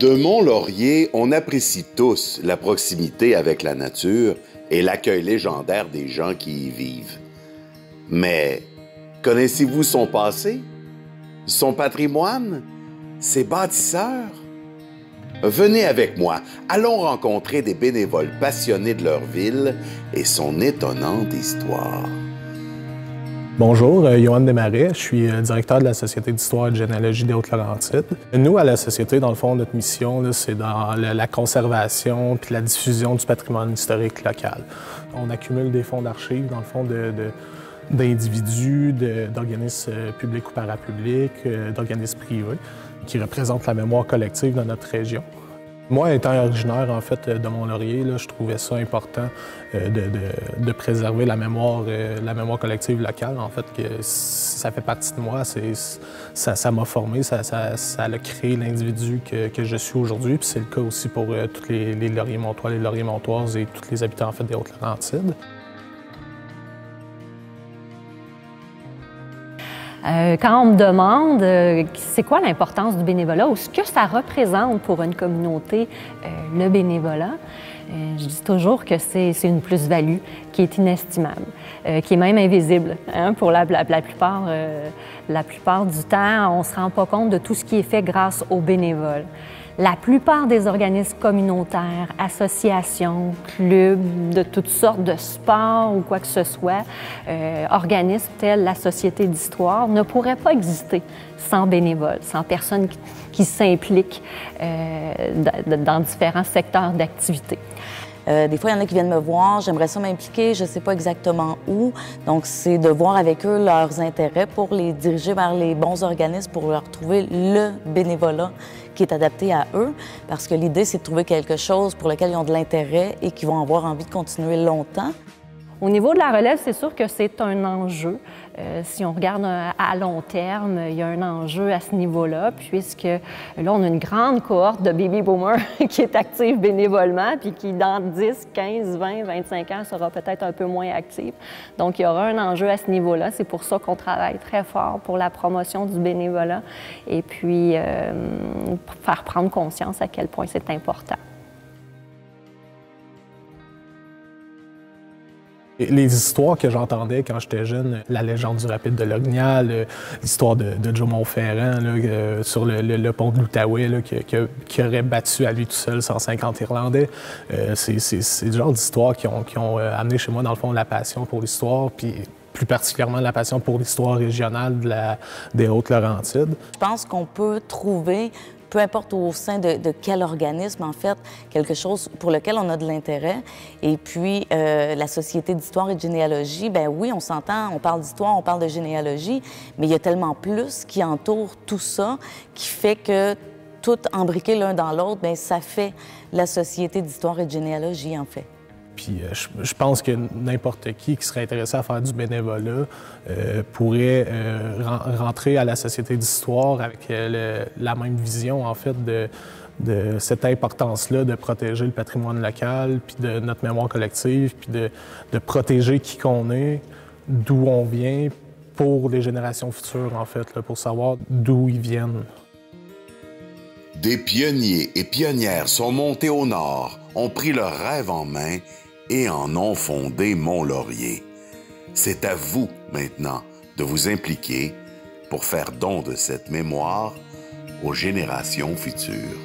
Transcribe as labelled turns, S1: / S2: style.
S1: De Mont-Laurier, on apprécie tous la proximité avec la nature et l'accueil légendaire des gens qui y vivent. Mais connaissez-vous son passé, son patrimoine, ses bâtisseurs? Venez avec moi, allons rencontrer des bénévoles passionnés de leur ville et son étonnante histoire.
S2: Bonjour, Johan Desmarais, je suis directeur de la Société d'histoire et de généalogie des Hautes-Laurentides. Nous, à la Société, dans le fond, notre mission, c'est dans la conservation puis la diffusion du patrimoine historique local. On accumule des fonds d'archives, dans le fond, d'individus, d'organismes publics ou parapublics, d'organismes privés, qui représentent la mémoire collective de notre région. Moi, étant originaire, en fait, de Mont-Laurier, je trouvais ça important de préserver la mémoire collective locale. En fait, que ça fait partie de moi, ça m'a formé, ça a créé l'individu que je suis aujourd'hui. Puis c'est le cas aussi pour tous les Lauriers-Montois, les Lauriers-Montoises et tous les habitants, en fait, des Hautes-Laurentides.
S3: Quand on me demande c'est quoi l'importance du bénévolat ou ce que ça représente pour une communauté, le bénévolat, je dis toujours que c'est une plus-value qui est inestimable, qui est même invisible. Hein, pour la plupart du temps, on ne se rend pas compte de tout ce qui est fait grâce aux bénévoles. La plupart des organismes communautaires, associations, clubs, de toutes sortes de sports ou quoi que ce soit, organismes tels la Société d'histoire, ne pourraient pas exister sans bénévoles, sans personnes qui s'impliquent dans différents secteurs d'activité.
S4: Des fois, il y en a qui viennent me voir, j'aimerais ça m'impliquer, je ne sais pas exactement où. Donc, c'est de voir avec eux leurs intérêts pour les diriger vers les bons organismes, pour leur trouver le bénévolat qui est adapté à eux. Parce que l'idée, c'est de trouver quelque chose pour lequel ils ont de l'intérêt et qui vont avoir envie de continuer longtemps.
S3: Au niveau de la relève, c'est sûr que c'est un enjeu. Si on regarde à long terme, il y a un enjeu à ce niveau-là, puisque là, on a une grande cohorte de baby boomers qui est active bénévolement, puis qui, dans 10, 15, 20, 25 ans, sera peut-être un peu moins active. Donc, il y aura un enjeu à ce niveau-là. C'est pour ça qu'on travaille très fort pour la promotion du bénévolat et puis faire prendre conscience à quel point c'est important.
S2: Les histoires que j'entendais quand j'étais jeune, la légende du rapide de Lognan, l'histoire de Joe Montferrand sur le pont de l'Outaouais qui aurait battu à lui tout seul 150 Irlandais, c'est le genre d'histoires qui ont amené chez moi, dans le fond, la passion pour l'histoire, puis plus particulièrement la passion pour l'histoire régionale des Hautes-Laurentides.
S4: Je pense qu'on peut trouver, peu importe au sein de quel organisme, en fait, quelque chose pour lequel on a de l'intérêt. Et puis, la Société d'histoire et de généalogie, bien oui, on s'entend, on parle d'histoire, on parle de généalogie, mais il y a tellement plus qui entoure tout ça, qui fait que tout embriqué l'un dans l'autre, bien ça fait la Société d'histoire et de généalogie, en fait.
S2: Puis je pense que n'importe qui serait intéressé à faire du bénévolat pourrait rentrer à la Société d'histoire avec la même vision, en fait, de cette importance-là de protéger le patrimoine local, puis de notre mémoire collective, puis de protéger qui qu'on est, d'où on vient, pour les générations futures, en fait, là, pour savoir d'où ils viennent.
S1: Des pionniers et pionnières sont montés au nord, ont pris leur rêve en main et en ont fondé Mont-Laurier. C'est à vous, maintenant, de vous impliquer pour faire don de cette mémoire aux générations futures.